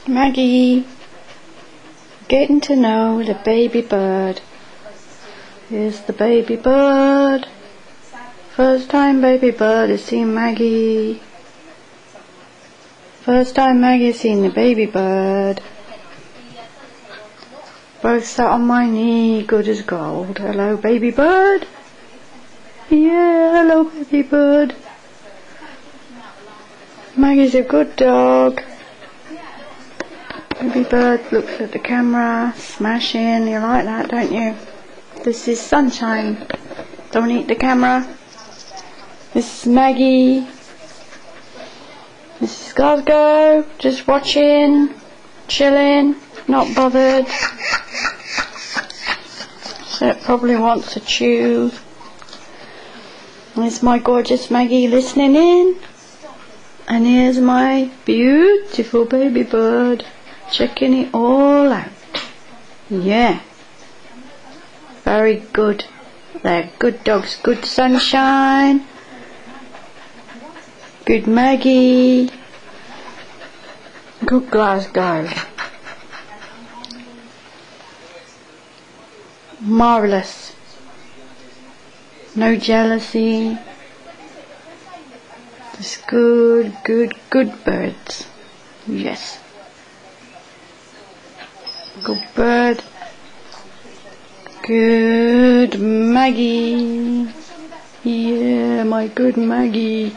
Maggie, getting to know the baby bird. Here's the baby bird. First time baby bird has seen Maggie. First time Maggie has seen the baby bird. Both sat on my knee, good as gold. Hello, baby bird. Yeah, hello, baby bird. Maggie's a good dog. Baby bird looks at the camera, smashing. You like that, don't you? This is Sunshine. Don't eat the camera. This is Maggie. This is Glasgow. Just watching, chilling, not bothered. So it probably wants to chew. There's my gorgeous Maggie listening in. And here's my beautiful baby bird checking it all out. Yeah. Very good. They're good dogs. Good Sunshine. Good Maggie. Good Glasgow. Marvellous. No jealousy. Just good birds. Yes. Good bird. Good Maggie. Yeah, my good Maggie.